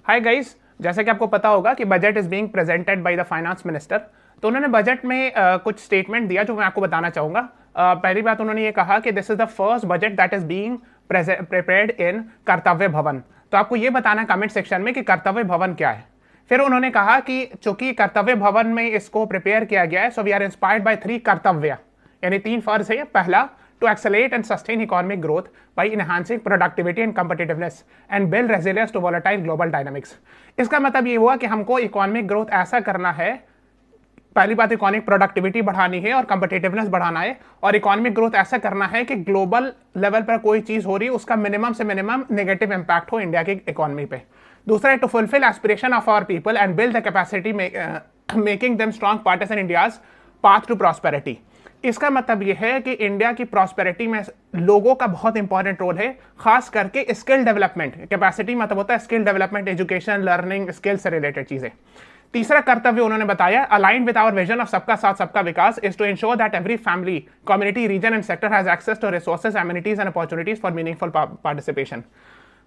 Hi guys, जैसे कि आपको पता होगा कि budget is being presented by the finance minister. तो उन्होंने बजट में कुछ स्टेटमेंट दिया जो मैं आपको बताना चाहूंगा। पहली बात उन्होंने ये कहा कि this is the first budget that is being prepared in कर्तव्य भवन। तो आपको ये बताना कमेंट सेक्शन में कि कर्तव्य भवन क्या है। फिर उन्होंने कहा कि चूंकि कर्तव्य भवन में इसको प्रिपेयर किया गया है, so we are inspired by 3 कर्तव्य, यानी 3 फर्ज है। पहला, to accelerate and sustain economic growth by enhancing productivity and competitiveness and build resilience to volatile global dynamics। इसका मतलब ये हुआ कि हमको इकोनॉमिक ग्रोथ ऐसा करना है, पहली बात इकोनॉमिक प्रोडक्टिविटी बढ़ानी है और कंपिटिटिवनेस बढ़ाना है, और इकोनॉमिक ग्रोथ ऐसा करना है कि ग्लोबल लेवल पर कोई चीज हो रही है उसका मिनिमम से मिनिमम नेगेटिव इंपैक्ट हो इंडिया की इकोनॉमी पे। दूसरा है to fulfil aspiration of our people and build the capacity making them strong partners in India's path to prosperity. इसका मतलब यह है कि इंडिया की प्रॉस्पेरिटी में लोगों का बहुत इंपॉर्टेंट रोल है, खास करके स्किल डेवलपमेंट। कैपेसिटी मतलब होता है skill development, education, learning, skill से रिलेटेड चीजें। तीसरा कर्तव्य उन्होंने बताया, align with our vision of सबका साथ सबका विकास, is to ensure that every family, community, region and sector has access to resources, amenities and opportunities for meaningful participation.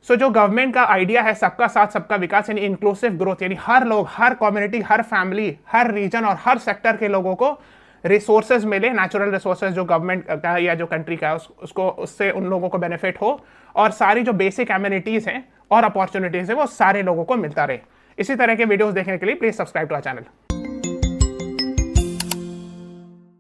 So जो गवर्नमेंट का आइडिया है सबका साथ सबका विकास यानी इंक्लूसिव ग्रोथ, यानी हर लोग, हर कम्युनिटी, हर फैमिली, हर रीजन और हर सेक्टर के लोगों को रिसोर्सेज मिले, नेचुरल रिसोर्सेज जो गवर्नमेंट का या जो कंट्री का है उसको, उससे उन लोगों को बेनिफिट हो, और सारी जो बेसिक एमिनिटीज हैं और अपॉर्चुनिटीज है वो सारे लोगों को मिलता रहे। इसी तरह के वीडियोस देखने के लिए please subscribe to our channel.